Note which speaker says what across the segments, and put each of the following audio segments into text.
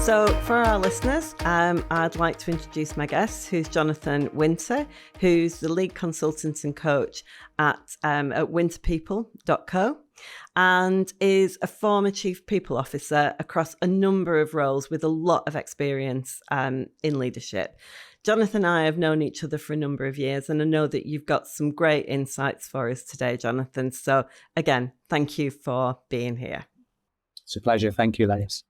Speaker 1: So for our listeners, I'd like to introduce my guest, who's Jonathan Winter, who's the lead consultant and coach at winterpeople.co and is a former chief people officer across a number of roles with a lot of experience in leadership. Jonathan and I have known each other for a number of years, and I know that you've got some great insights for us today, Jonathan. So again, thank you for being here.
Speaker 2: It's a pleasure. Thank you, Ladies.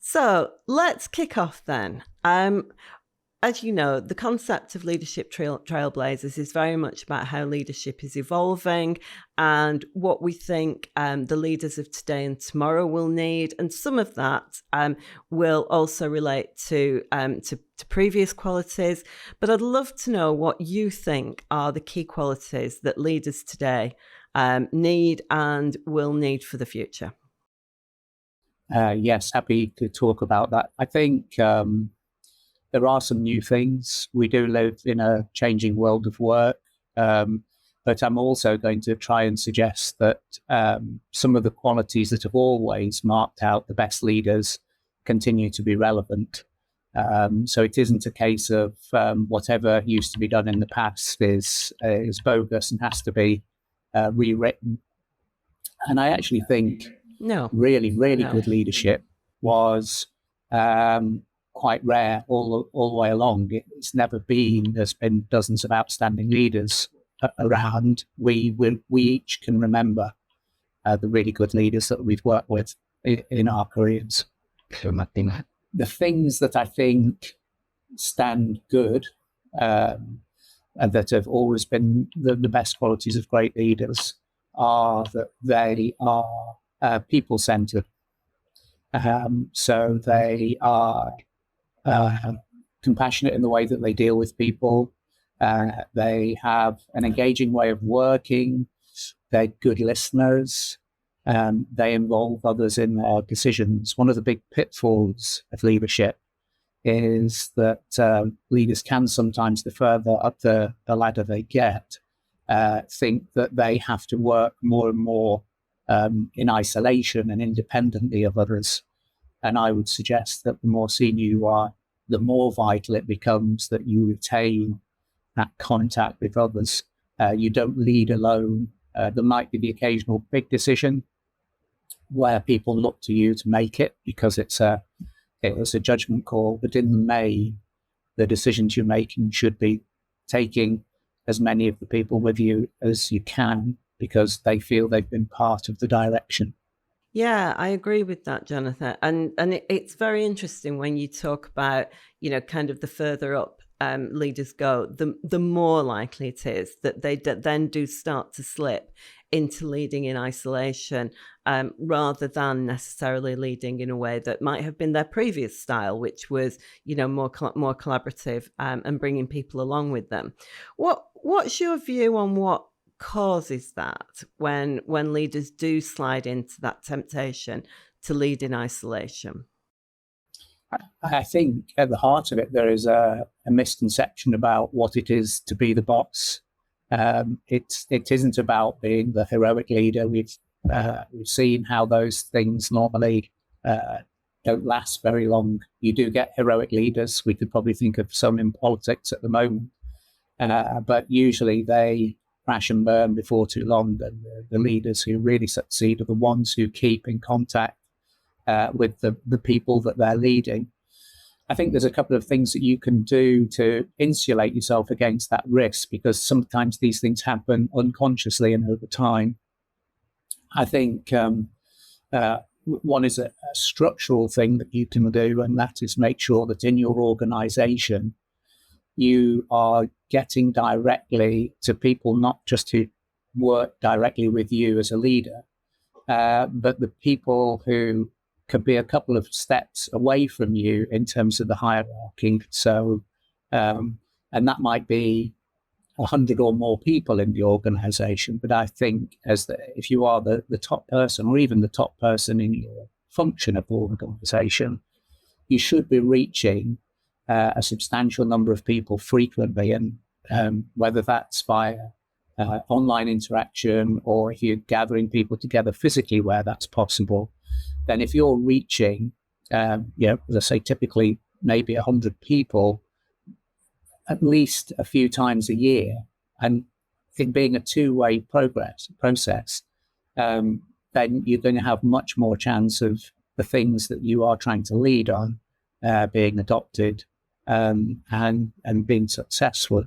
Speaker 1: So let's kick off then. As you know, the concept of leadership trailblazers is very much about how leadership is evolving and what we think the leaders of today and tomorrow will need. And some of that will also relate to previous qualities. But I'd love to know what you think are the key qualities that leaders today need and will need for the future.
Speaker 2: Yes, happy to talk about that. I think there are some new things. We do live in a changing world of work, but I'm also going to try and suggest that some of the qualities that have always marked out the best leaders continue to be relevant. So it isn't a case of whatever used to be done in the past is bogus and has to be rewritten. And I actually think really good leadership was quite rare all the way along. It's never been. There's been dozens of outstanding leaders around. We each can remember the really good leaders that we've worked with in our careers. The things that I think stand good and that have always been the best qualities of great leaders are that they are people-centered. So they are compassionate in the way that they deal with people. They have an engaging way of working. They're good listeners. They involve others in their decisions. One of the big pitfalls of leadership is that leaders can sometimes, the further up the ladder they get, think that they have to work more and more in isolation and independently of others. And I would suggest that the more senior you are, the more vital it becomes that you retain that contact with others. You don't lead alone. There might be the occasional big decision where people look to you to make it because it's a judgment call. But in the main, the decisions you're making should be taking as many of the people with you as you can because they feel they've been part of the direction.
Speaker 1: Yeah, I agree with that, Jonathan. And it's very interesting when you talk about, kind of the further up leaders go, the more likely it is that they then do start to slip into leading in isolation rather than necessarily leading in a way that might have been their previous style, which was, more collaborative and bringing people along with them. What's your view on what causes that when leaders do slide into that temptation to lead in isolation?
Speaker 2: I think at the heart of it, there is a misconception about what it is to be the boss. It isn't about being the heroic leader. We've seen how those things normally don't last very long. You do get heroic leaders. We could probably think of some in politics at the moment, but usually they crash and burn before too long. The leaders who really succeed are the ones who keep in contact with the people that they're leading. I think there's a couple of things that you can do to insulate yourself against that risk, because sometimes these things happen unconsciously and over time. I think one is a structural thing that you can do, and that is make sure that in your organization, you are getting directly to people, not just who work directly with you as a leader, but the people who could be a couple of steps away from you in terms of the hierarchy. So, and that might be 100 or more people in the organization. But I think if you are the top person, or even the top person in your function of the organization, you should be reaching a substantial number of people frequently, and whether that's via online interaction or if you're gathering people together physically where that's possible, then if you're reaching as I say, typically maybe 100 people at least a few times a year, and it being a two-way process, then you're going to have much more chance of the things that you are trying to lead on being adopted and being successful.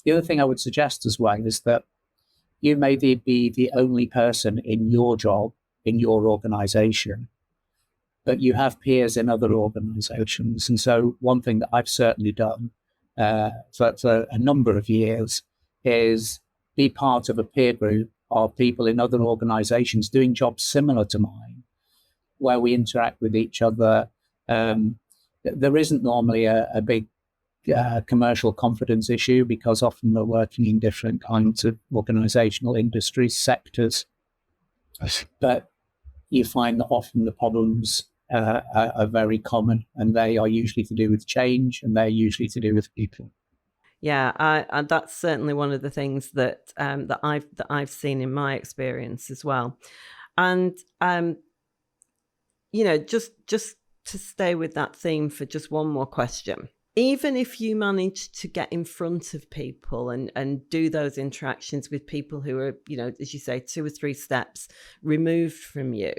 Speaker 2: The other thing I would suggest as well is that you may be the only person in your job, in your organization, but you have peers in other organizations. And so one thing that I've certainly done for a number of years is be part of a peer group of people in other organizations doing jobs similar to mine, where we interact with each other. There isn't normally a big commercial confidence issue, because often we're working in different kinds of organizational industries, sectors. But you find that often the problems are very common, and they are usually to do with change, and they're usually to do with people.
Speaker 1: Yeah, and that's certainly one of the things that I've seen in my experience as well. And just to stay with that theme for just one more question. Even if you manage to get in front of people and do those interactions with people who are, as you say, 2 or 3 steps removed from you,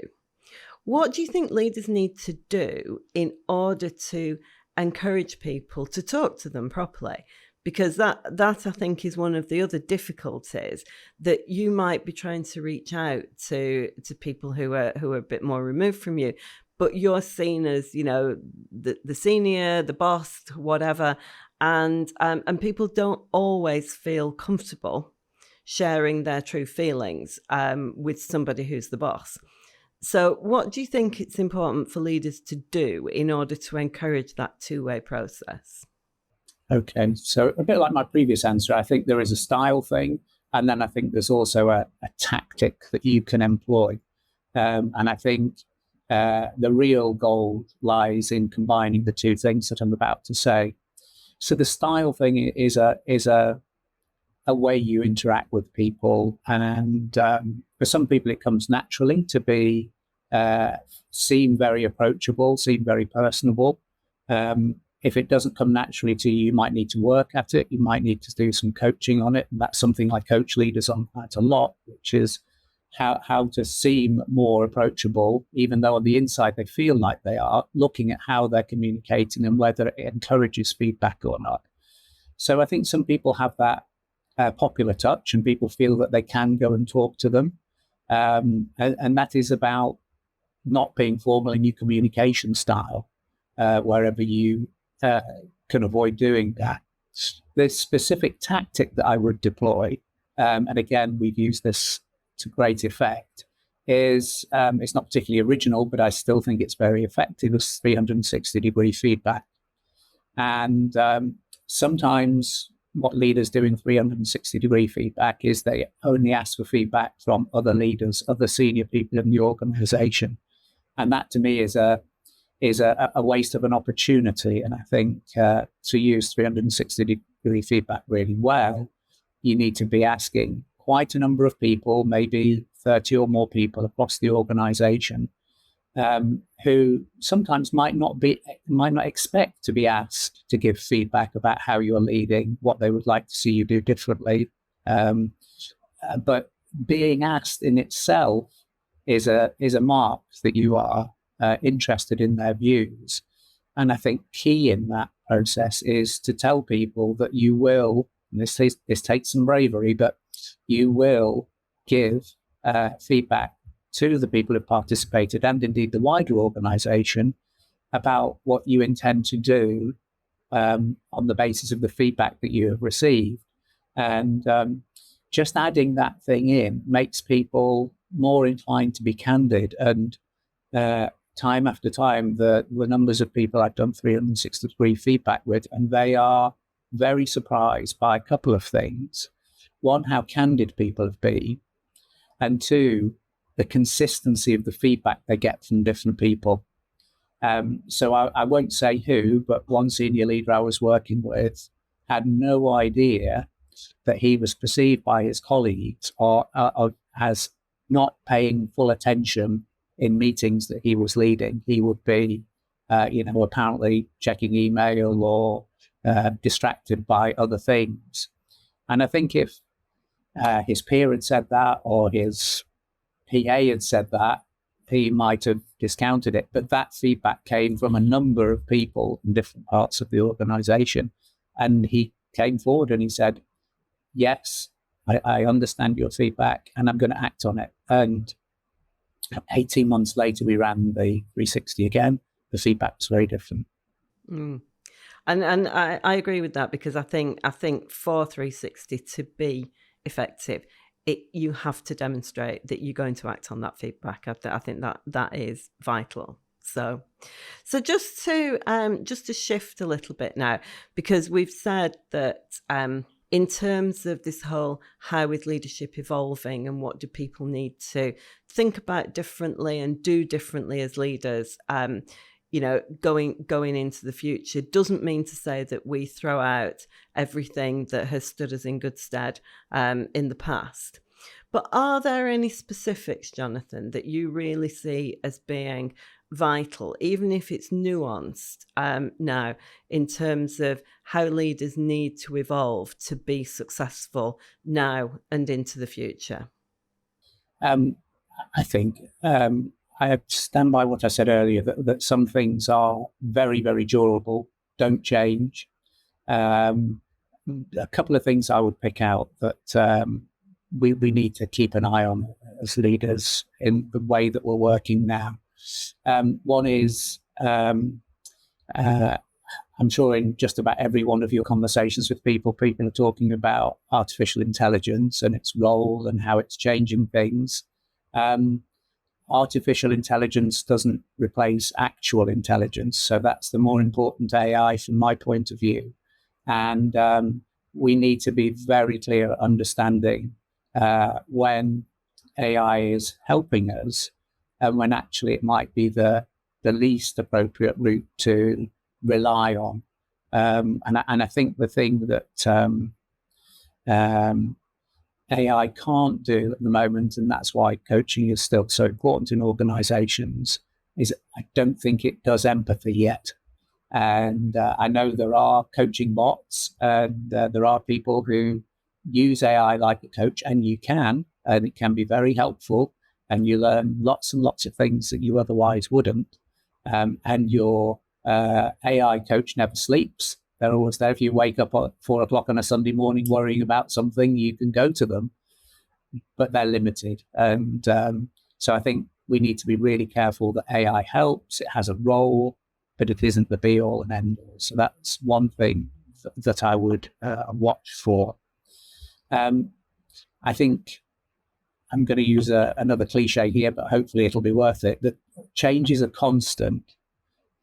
Speaker 1: what do you think leaders need to do in order to encourage people to talk to them properly? Because that I think is one of the other difficulties, that you might be trying to reach out to people who are a bit more removed from you, but you're seen as, the senior, the boss, whatever, and people don't always feel comfortable sharing their true feelings with somebody who's the boss. So what do you think it's important for leaders to do in order to encourage that two-way process?
Speaker 2: Okay, so a bit like my previous answer, I think there is a style thing, and then I think there's also a tactic that you can employ. And I think the real gold lies in combining the two things that I'm about to say. So the style thing is a way you interact with people, and for some people it comes naturally to be seem very approachable, seem very personable. If it doesn't come naturally to you, you might need to work at it. You might need to do some coaching on it. And that's something I coach leaders on quite a lot, which is how to seem more approachable, even though on the inside they feel like they are, looking at how they're communicating and whether it encourages feedback or not. So I think some people have that popular touch, and people feel that they can go and talk to them. And that is about not being formal in your communication style, wherever you can avoid doing that. The specific tactic that I would deploy, and again, we've used this to great effect, is it's not particularly original, but I still think it's very effective, is 360-degree feedback. And sometimes what leaders do in 360-degree feedback is they only ask for feedback from other leaders, other senior people in the organization. And that to me is a waste of an opportunity. And I think to use 360-degree feedback really well, you need to be asking quite a number of people, maybe 30 or more people across the organization, who sometimes might not expect to be asked to give feedback about how you're leading, what they would like to see you do differently. But being asked in itself is a mark that you are interested in their views. And I think key in that process is to tell people that you will, and this takes some bravery, but you will give feedback to the people who participated, and indeed the wider organization, about what you intend to do on the basis of the feedback that you have received. And just adding that thing in makes people more inclined to be candid. And time after time, the numbers of people I've done 360-degree feedback with, and they are very surprised by a couple of things. One, how candid people have been, and two, the consistency of the feedback they get from different people. So I won't say who, but one senior leader I was working with had no idea that he was perceived by his colleagues or as not paying full attention in meetings that he was leading. He would be apparently checking email or distracted by other things. And I think if his peer had said that, or his PA had said that, he might have discounted it. But that feedback came from a number of people in different parts of the organization. And he came forward and he said, yes, I understand your feedback and I'm going to act on it. And 18 months later, we ran the 360 again. The feedback was very different.
Speaker 1: Mm. And I agree with that, because I think for 360 to be effective, you have to demonstrate that you're going to act on that feedback. I think that is vital. So just to shift a little bit now, because we've said that in terms of this whole how is leadership evolving and what do people need to think about differently and do differently as leaders, going into the future, doesn't mean to say that we throw out everything that has stood us in good stead in the past. But are there any specifics, Jonathan, that you really see as being vital, even if it's nuanced now, in terms of how leaders need to evolve to be successful now and into the future?
Speaker 2: I think I stand by what I said earlier, that some things are very, very durable, don't change. A couple of things I would pick out that we need to keep an eye on as leaders in the way that we're working now. One is, I'm sure in just about every one of your conversations with people are talking about artificial intelligence and its role and how it's changing things. Artificial intelligence doesn't replace actual intelligence. So that's the more important AI from my point of view. And we need to be very clear at understanding when AI is helping us and when actually it might be the least appropriate route to rely on. And I think the thing that AI can't do at the moment, and that's why coaching is still so important in organizations, is I don't think it does empathy yet. And I know there are coaching bots, and there are people who use AI like a coach, and it can be very helpful, and you learn lots and lots of things that you otherwise wouldn't. And your AI coach never sleeps. They're always there. If you wake up at 4 o'clock on a Sunday morning worrying about something, you can go to them, but they're limited. And so I think we need to be really careful that AI helps. It has a role, but it isn't the be all and end all. So that's one thing that I would watch for. I think I'm going to use another cliche here, but hopefully it'll be worth it, that change is a constant.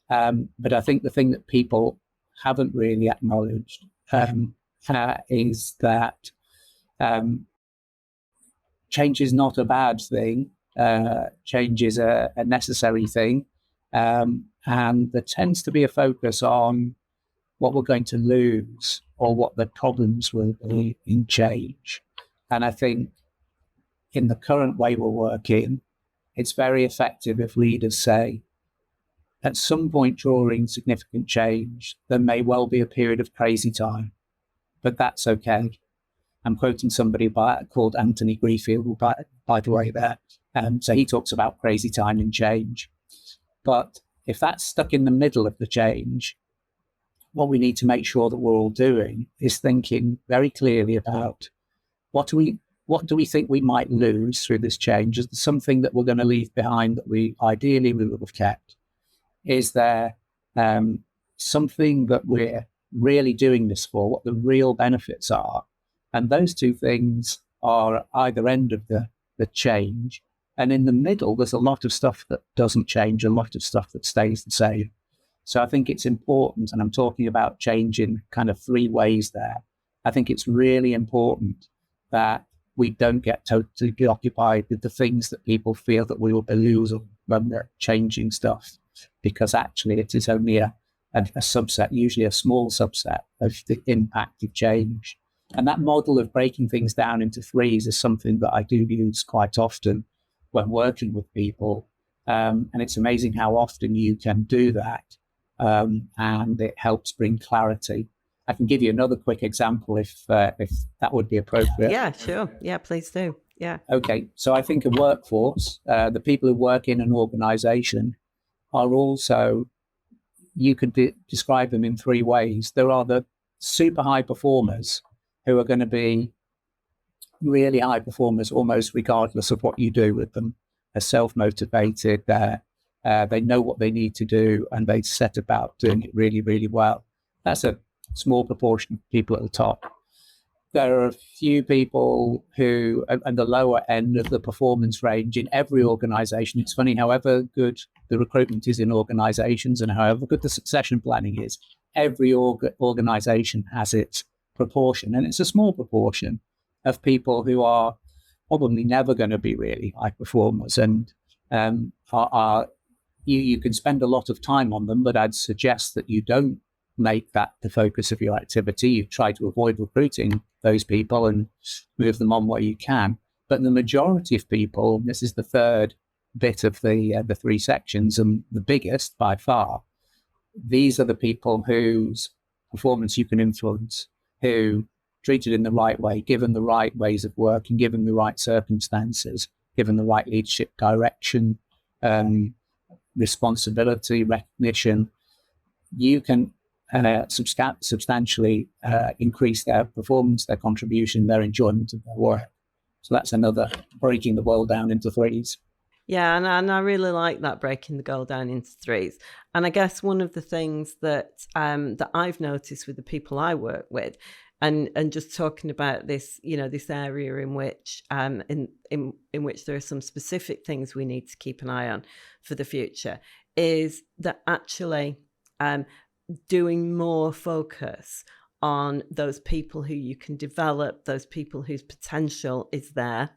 Speaker 2: But I think the thing that people haven't really acknowledged is that change is not a bad thing. Change is a necessary thing. And there tends to be a focus on what we're going to lose or what the problems will be in change. And I think in the current way we're working, it's very effective if leaders say, at some point during significant change, there may well be a period of crazy time, but that's okay. I'm quoting somebody called Anthony Greenfield, who, by the way, there. So he talks about crazy time and change. But if that's stuck in the middle of the change, what we need to make sure that we're all doing is thinking very clearly about what do we think we might lose through this change? Is there something that we're going to leave behind that we ideally would have kept? Is there something that we're really doing this for, what the real benefits are? And those two things are either end of the change. And in the middle, there's a lot of stuff that doesn't change, a lot of stuff that stays the same. So I think it's important, and I'm talking about change in kind of three ways there. I think it's really important that we don't get totally occupied with the things that people feel that we will be losing when they're changing stuff, because actually it is only a subset, usually a small subset of the impact of change. And that model of breaking things down into threes is something that I do use quite often when working with people. And it's amazing how often you can do that, and it helps bring clarity. I can give you another quick example if that would be appropriate.
Speaker 1: Yeah, sure. Yeah, please do. Yeah.
Speaker 2: Okay, so I think a workforce, the people who work in an organization are also, you could describe them in three ways. There are the super high performers who are going to be really high performers almost regardless of what you do with them. They're self-motivated, they know what they need to do, and they set about doing it really, really well. That's a small proportion of people at the top. There are a few people who, at the lower end of the performance range in every organization. It's funny, however good the recruitment is in organizations and however good the succession planning is, every organization has its proportion, and it's a small proportion of people who are probably never going to be really high performers, and you can spend a lot of time on them, but I'd suggest that you don't make that the focus of your activity. You try to avoid recruiting those people and move them on where you can. But the majority of people, this is the third bit of the three sections, and the biggest by far, these are the people whose performance you can influence, who, treated in the right way, given the right ways of working, given the right circumstances, given the right leadership direction, responsibility, recognition, you can substantially increase their performance, their contribution, their enjoyment of their work. So that's another, breaking the world down into threes.
Speaker 1: Yeah, and I really like that, breaking the goal down into threes. And I guess one of the things that that I've noticed with the people I work with, and just talking about this, this area in which in which there are some specific things we need to keep an eye on for the future, is that actually doing more focus on those people who you can develop, those people whose potential is there,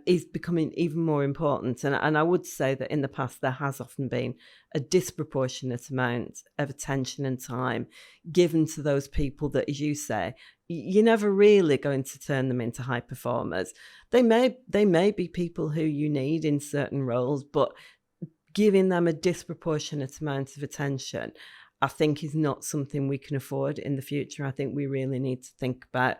Speaker 1: is becoming even more important. And I would say that in the past, there has often been a disproportionate amount of attention and time given to those people that, as you say, you're never really going to turn them into high performers. They may be people who you need in certain roles, but giving them a disproportionate amount of attention, I think, is not something we can afford in the future. I think we really need to think about,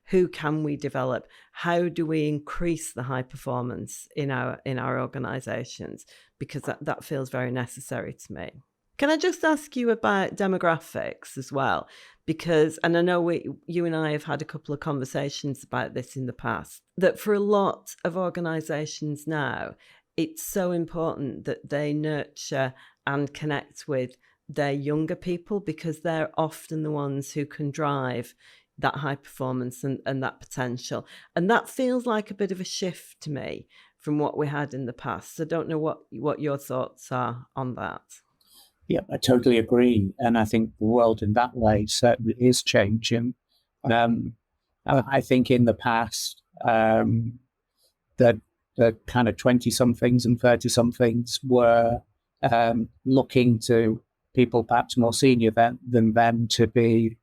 Speaker 1: who can we develop? How do we increase the high performance in our organizations? Because that feels very necessary to me. Can I just ask you about demographics as well? Because, and I know you and I have had a couple of conversations about this in the past, that for a lot of organizations now, it's so important that they nurture and connect with their younger people, because they're often the ones who can drive that high performance and that potential. And that feels like a bit of a shift to me from what we had in the past. So I don't know what your thoughts are on that.
Speaker 2: Yeah, I totally agree. And I think the world in that way certainly is changing. I think in the past, the kind of 20-somethings and 30-somethings were looking to people perhaps more senior than them to be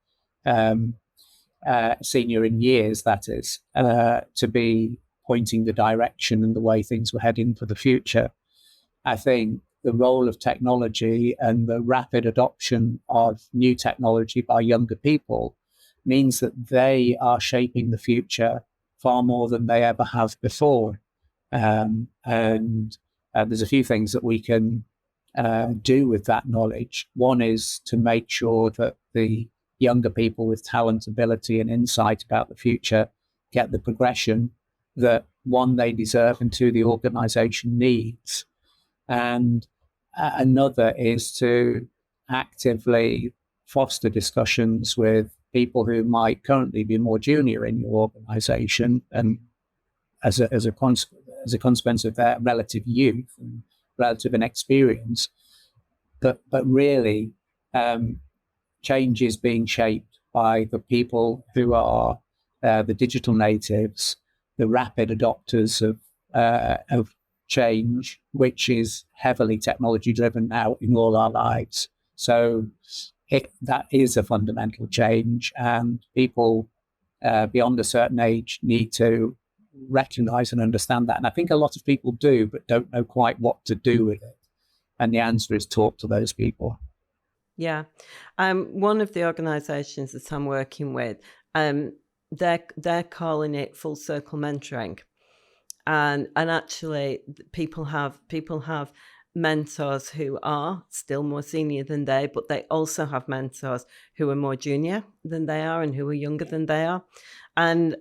Speaker 2: senior in years, that is, to be pointing the direction and the way things were heading for the future. I think the role of technology and the rapid adoption of new technology by younger people means that they are shaping the future far more than they ever have before. And there's a few things that we can do with that knowledge. One is to make sure that the younger people with talent, ability, and insight about the future get the progression that, one, they deserve, and two, the organization needs. And another is to actively foster discussions with people who might currently be more junior in your organization, and as a consequence of their relative youth and relative inexperience, but really change is being shaped by the people who are the digital natives, the rapid adopters of change, which is heavily technology driven now in all our lives. So that is a fundamental change, and people beyond a certain age need to recognize and understand that. And I think a lot of people do, but don't know quite what to do with it. And the answer is talk to those people.
Speaker 1: Yeah. One of the organizations that I'm working with, they're calling it full circle mentoring. And actually people have mentors who are still more senior than they, but they also have mentors who are more junior than they are and who are younger than they are. And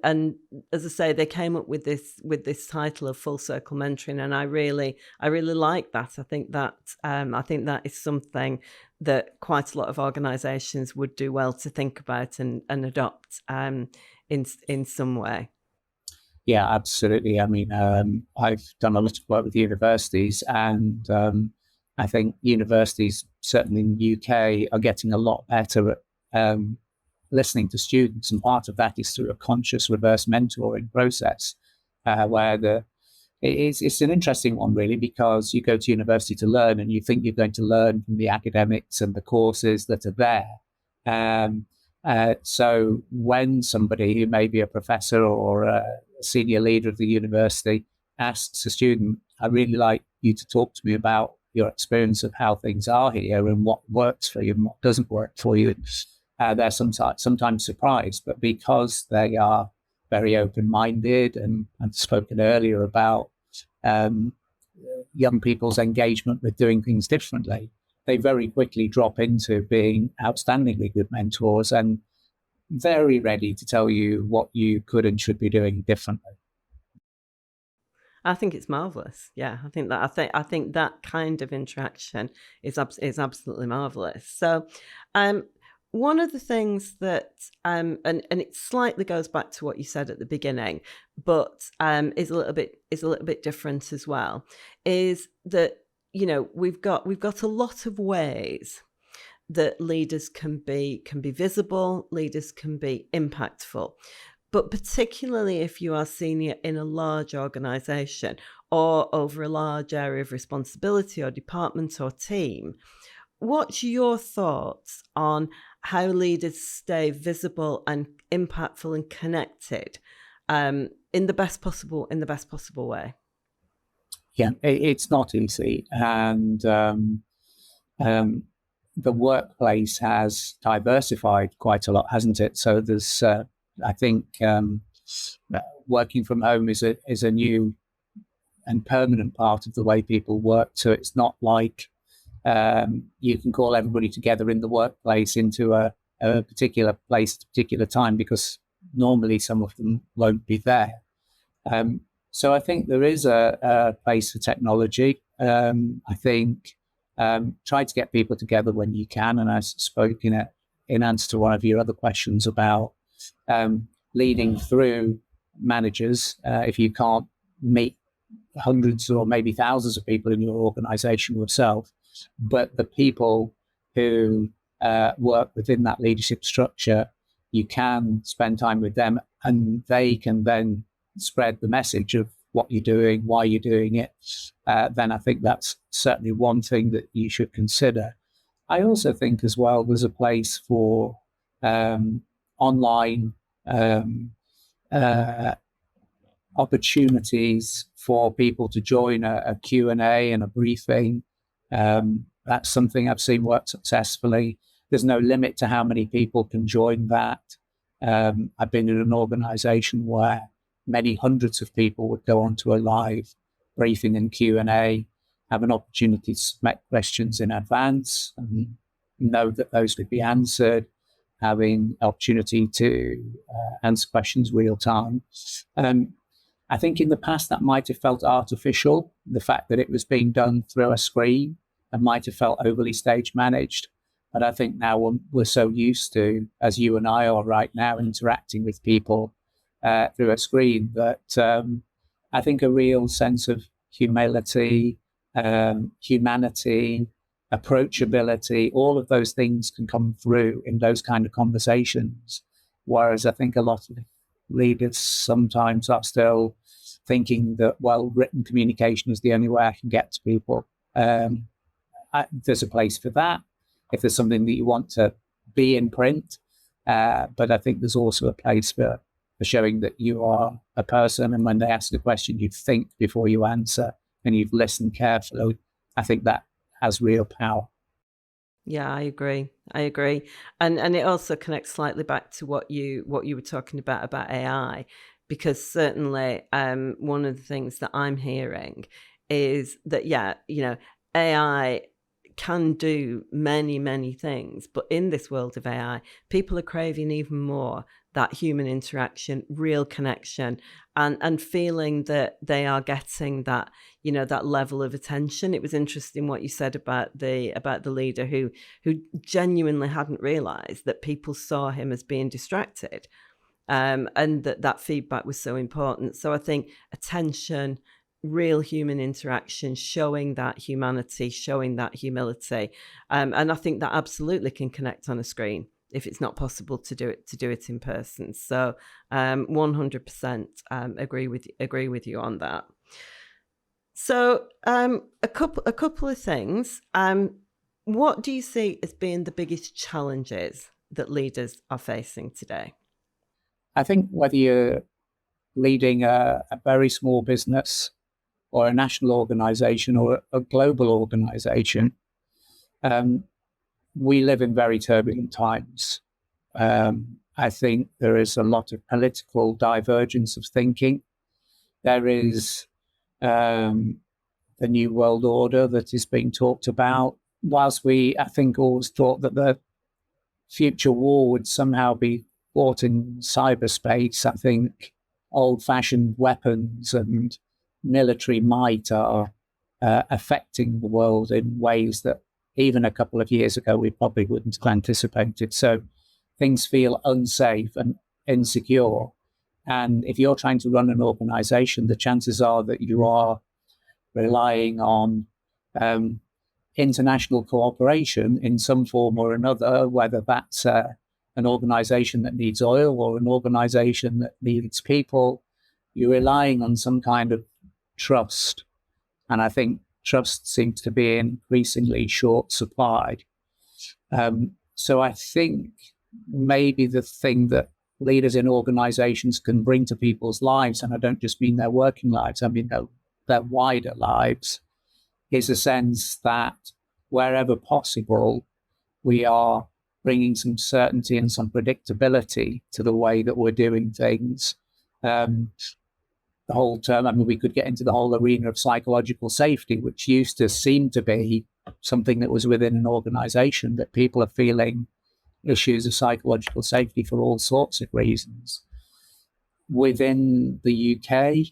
Speaker 1: as I say, they came up with this title of full circle mentoring, and I really like that. I think that is something that quite a lot of organizations would do well to think about and adopt in some way.
Speaker 2: Yeah, absolutely. I mean, I've done a lot of work with universities, and I think universities, certainly in the UK, are getting a lot better at listening to students. And part of that is through a conscious reverse mentoring process, where it's an interesting one, really, because you go to university to learn and you think you're going to learn from the academics and the courses that are there. So when somebody who may be a professor or a senior leader of the university asks a student, I really like you to talk to me about your experience of how things are here and what works for you and what doesn't work for you. They're sometimes surprised, but because they are very open-minded, and I've spoken earlier about young people's engagement with doing things differently, they very quickly drop into being outstandingly good mentors and very ready to tell you what you could and should be doing differently.
Speaker 1: I think it's marvelous. Yeah, I think that kind of interaction is absolutely marvelous. So, one of the things that and it slightly goes back to what you said at the beginning, but is a little bit different as well, is that we've got a lot of ways that leaders can be visible, leaders can be impactful. But particularly if you are senior in a large organization or over a large area of responsibility or department or team, what's your thoughts on how leaders stay visible and impactful and connected in the best possible way?
Speaker 2: Yeah, it's not easy. And the workplace has diversified quite a lot, hasn't it? So there's, I think, working from home is a new and permanent part of the way people work. So it's not like you can call everybody together in the workplace into a particular place at a particular time, because normally some of them won't be there. So I think there is a place for technology. I think try to get people together when you can. And I spoke in answer to one of your other questions about leading through managers. If you can't meet hundreds or maybe thousands of people in your organization yourself, but the people who work within that leadership structure, you can spend time with them, and they can then spread the message of what you're doing, why you're doing it. Then I think that's certainly one thing that you should consider. I also think as well there's a place for online opportunities for people to join a Q&A and a briefing. That's something I've seen work successfully. There's no limit to how many people can join that. I've been in an organization where many hundreds of people would go onto a live briefing and Q&A, have an opportunity to submit questions in advance and know that those could be answered, having opportunity to answer questions real time. I think in the past that might have felt artificial, the fact that it was being done through a screen, and might have felt overly stage managed. But I think now we're so used to, as you and I are right now, interacting with people through a screen, that I think a real sense of humility, humanity, approachability, all of those things can come through in those kind of conversations. Whereas I think a lot of leaders sometimes are still thinking that, well, written communication is the only way I can get to people. There's a place for that if there's something that you want to be in print, but I think there's also a place for for showing that you are a person, and when they ask a question, you think before you answer and you've listened carefully. I think that has real power.
Speaker 1: Yeah, I agree. And it also connects slightly back to what you were talking about AI, because certainly one of the things that I'm hearing is that, yeah, AI can do many, many things, but in this world of AI, people are craving even more that human interaction, real connection, and feeling that they are getting that, that level of attention. It was interesting what you said about the leader who genuinely hadn't realized that people saw him as being distracted, and that feedback was so important. So I think attention, real human interaction, showing that humanity, showing that humility, and I think that absolutely can connect on a screen if it's not possible to do it in person. So 100% agree with you on that. So a couple of things. What do you see as being the biggest challenges that leaders are facing today?
Speaker 2: I think whether you're leading a very small business or a national organization or a global organization, we live in very turbulent times. I think there is a lot of political divergence of thinking. There is the New World Order that is being talked about. Whilst we, I think, always thought that the future war would somehow be fought in cyberspace, I think old-fashioned weapons and military might are affecting the world in ways that even a couple of years ago we probably wouldn't have anticipated. So things feel unsafe and insecure. And if you're trying to run an organization, the chances are that you are relying on international cooperation in some form or another, whether that's an organization that needs oil or an organization that needs people. You're relying on some kind of trust. And I think trust seems to be increasingly short supplied. So I think maybe the thing that leaders in organizations can bring to people's lives, and I don't just mean their working lives, I mean their wider lives, is a sense that wherever possible, we are bringing some certainty and some predictability to the way that we're doing things. The whole term, I mean, we could get into the whole arena of psychological safety, which used to seem to be something that was within an organization, that people are feeling issues of psychological safety for all sorts of reasons. Within the UK,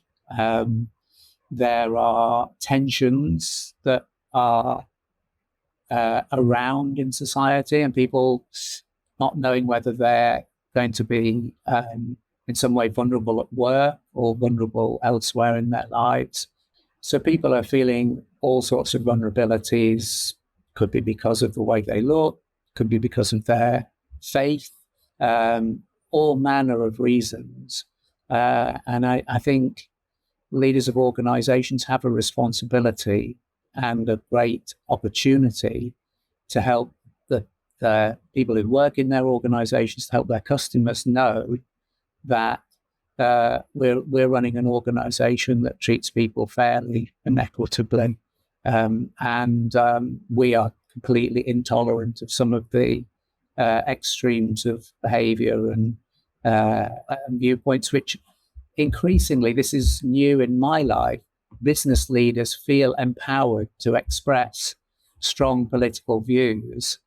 Speaker 2: there are tensions that are around in society, and people not knowing whether they're going to be in some way vulnerable at work or vulnerable elsewhere in their lives. So people are feeling all sorts of vulnerabilities. Could be because of the way they look, could be because of their faith, all manner of reasons. And I think leaders of organizations have a responsibility and a great opportunity to help the people who work in their organizations, to help their customers know that we're running an organization that treats people fairly and equitably, and we are completely intolerant of some of the extremes of behavior and viewpoints, which increasingly, this is new in my life, business leaders feel empowered to express strong political views,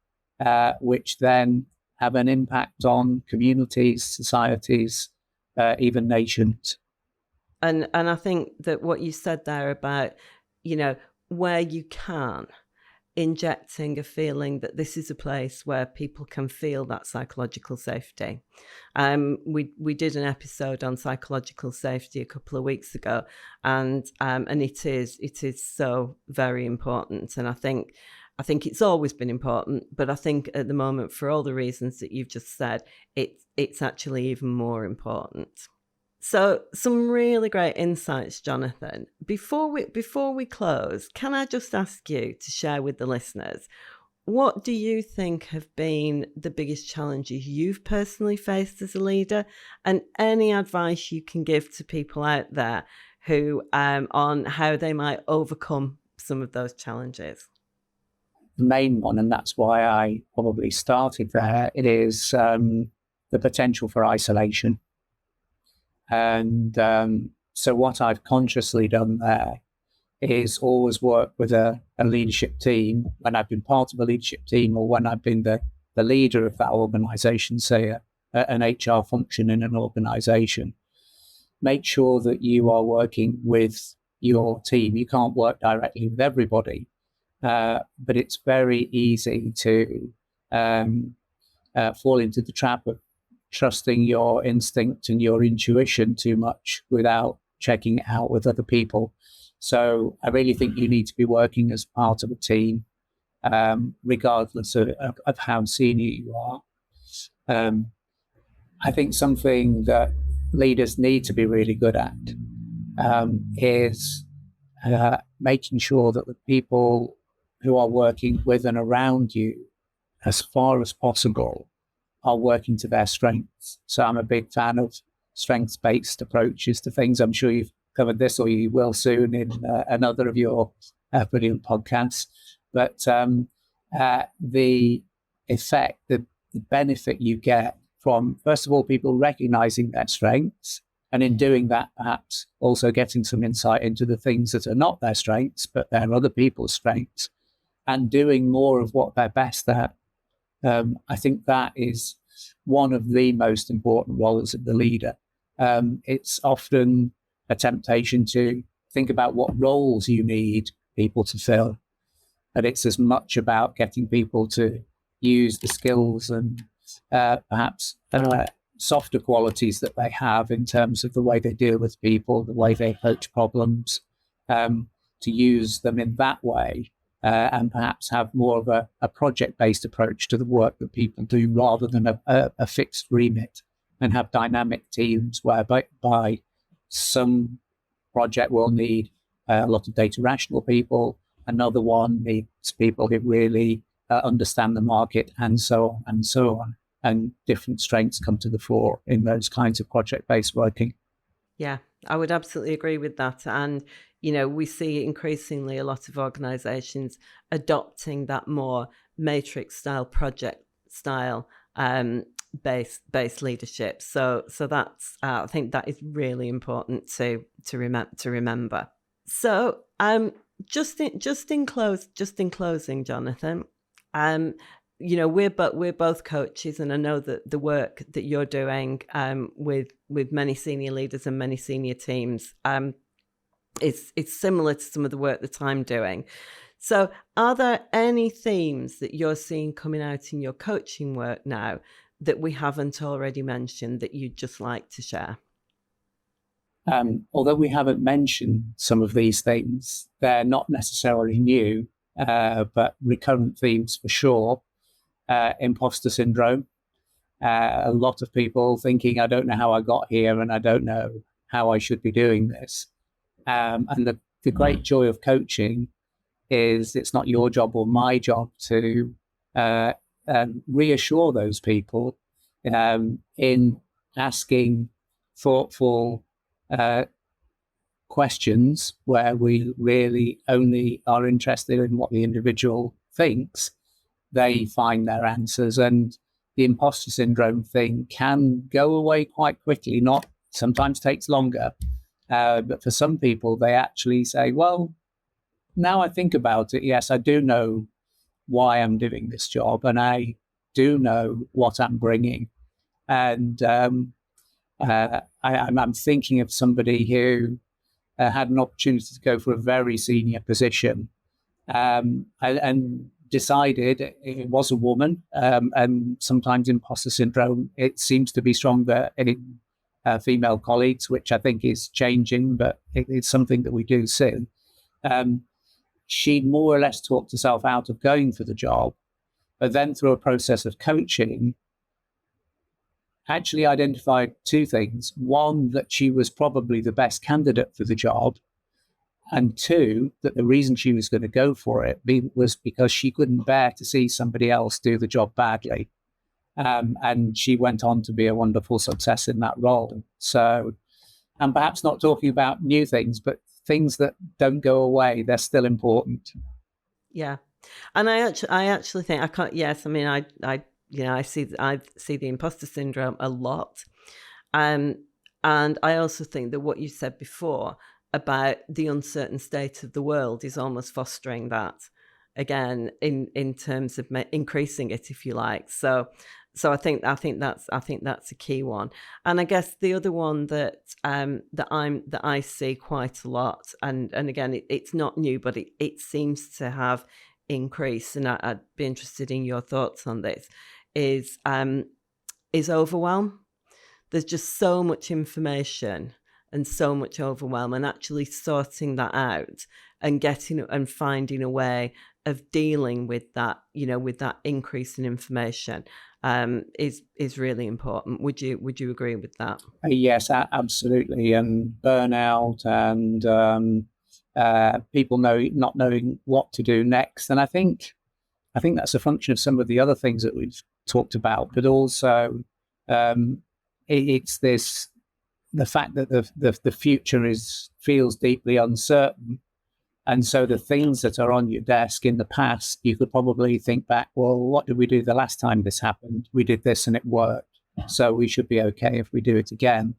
Speaker 2: which then have an impact on communities, societies, even nations.
Speaker 1: And I think that what you said there about, where you can, injecting a feeling that this is a place where people can feel that psychological safety. We did an episode on psychological safety a couple of weeks ago, and it is so very important. And I think it's always been important, but I think at the moment, for all the reasons that you've just said, it's actually even more important. So some really great insights, Jonathan. Before we close, can I just ask you to share with the listeners what do you think have been the biggest challenges you've personally faced as a leader, and any advice you can give to people out there who on how they might overcome some of those challenges?
Speaker 2: The main one, and that's why I probably started there, it is the potential for isolation. And so what I've consciously done there is always work with a leadership team when I've been part of a leadership team, or when I've been the leader of that organization, say an HR function in an organization. Make sure that you are working with your team. You can't work directly with everybody, but it's very easy to fall into the trap of trusting your instinct and your intuition too much without checking it out with other people. So I really think you need to be working as part of a team, regardless of how senior you are. I think something that leaders need to be really good at is making sure that the people who are working with and around you, as far as possible, are working to their strengths. So I'm a big fan of strengths-based approaches to things. I'm sure you've covered this, or you will soon in another of your brilliant podcasts. But the effect, the benefit you get from, first of all, people recognizing their strengths, and in doing that, perhaps also getting some insight into the things that are not their strengths, but they're other people's strengths, and doing more of what they're best at. I think that is one of the most important roles of the leader. It's often a temptation to think about what roles you need people to fill. And it's as much about getting people to use the skills and perhaps softer qualities that they have in terms of the way they deal with people, the way they approach problems, to use them in that way, and perhaps have more of a project-based approach to the work that people do, rather than a fixed remit, and have dynamic teams whereby some project will need a lot of data rational people, another one needs people who really understand the market, and so on and so on. And different strengths come to the fore in those kinds of project-based working.
Speaker 1: Yeah, I would absolutely agree with that. And, we see increasingly a lot of organizations adopting that more matrix style, project style based leadership. So that's I think that is really important to remember. So just in closing, Jonathan, we're both coaches, and I know that the work that you're doing with many senior leaders and many senior teams it's similar to some of the work that I'm doing. So are there any themes that you're seeing coming out in your coaching work now that we haven't already mentioned that you'd just like to share?
Speaker 2: Although we haven't mentioned some of these things, they're not necessarily new, but recurrent themes for sure. Imposter syndrome. A lot of people thinking, I don't know how I got here, and I don't know how I should be doing this. And the great joy of coaching is it's not your job or my job to reassure those people in asking thoughtful questions where we really only are interested in what the individual thinks. They find their answers, and the imposter syndrome thing can go away quite quickly. Not sometimes takes longer, but for some people, they actually say, well, now I think about it, yes, I do know why I'm doing this job, and I do know what I'm bringing. And I'm thinking of somebody who had an opportunity to go for a very senior position, and decided it was a woman. And sometimes imposter syndrome, it seems to be stronger in female colleagues, which I think is changing, but it's something that we do see. She more or less talked herself out of going for the job, but then through a process of coaching, actually identified two things. One, that she was probably the best candidate for the job, And two, that the reason she was going to go for it was because she couldn't bear to see somebody else do the job badly. And she went on to be a wonderful success in that role. So, and perhaps not talking about new things, but things that don't go away, they're still important.
Speaker 1: Yeah. And I actually think I can't, yes, I mean, I see the imposter syndrome a lot. And I also think that what you said before about the uncertain state of the world is almost fostering that again in terms of increasing it, if you like. So I think that's a key one. And I guess the other one that I see quite a lot, and again it's not new, but it seems to have increased, and I'd be interested in your thoughts on this, is overwhelm. There's just so much information and so much overwhelm, and actually sorting that out and finding a way of dealing with that, with that increase in information is really important. Would you agree with that?
Speaker 2: Yes, absolutely. And burnout and people not knowing what to do next. And I think that's a function of some of the other things that we've talked about, but also it's the fact that the future feels deeply uncertain. And so the things that are on your desk in the past, you could probably think back, well, what did we do the last time this happened? We did this and it worked. So we should be okay if we do it again.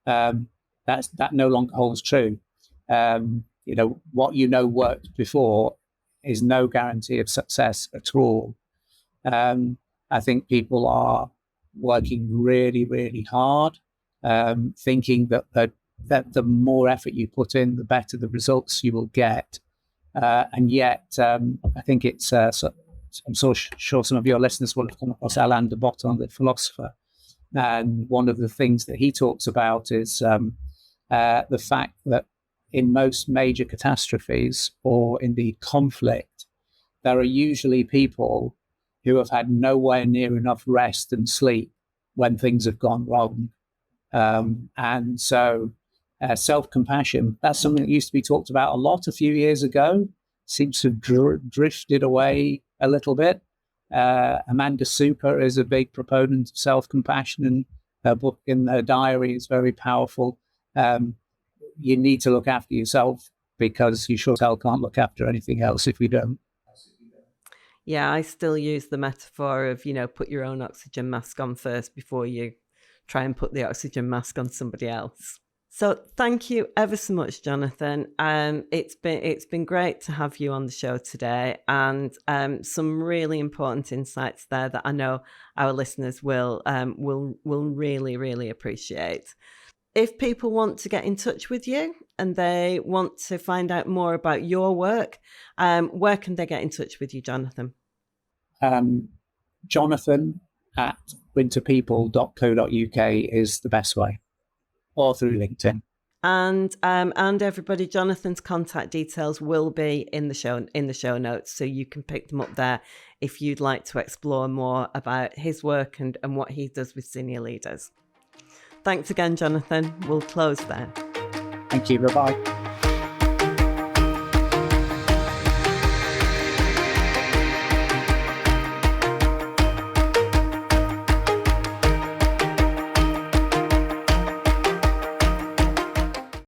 Speaker 2: That no longer holds true. What worked before is no guarantee of success at all. I think people are working really, really hard, thinking that the more effort you put in, the better the results you will get. And yet, I think it's, I'm so sure some of your listeners will have come across Alain de Botton, the philosopher. And one of the things that he talks about is the fact that in most major catastrophes or indeed conflict, there are usually people who have had nowhere near enough rest and sleep when things have gone wrong. And so self-compassion, that's something that used to be talked about a lot a few years ago, seems to have drifted away a little bit. Amanda Super is a big proponent of self-compassion, and her book in her diary is very powerful. You need to look after yourself because you sure as hell can't look after anything else if you don't.
Speaker 1: Yeah, I still use the metaphor of, put your own oxygen mask on first before you try and put the oxygen mask on somebody else. So thank you ever so much, Jonathan. It's been great to have you on the show today, and some really important insights there that I know our listeners will really, really appreciate. If people want to get in touch with you and they want to find out more about your work, where can they get in touch with you, Jonathan?
Speaker 2: Jonathan at winterpeople.co.uk is the best way, or through LinkedIn.
Speaker 1: And everybody, Jonathan's contact details will be in the show notes, so you can pick them up there if you'd like to explore more about his work and what he does with senior leaders. Thanks again, Jonathan. We'll close there.
Speaker 2: Thank you. Bye-bye.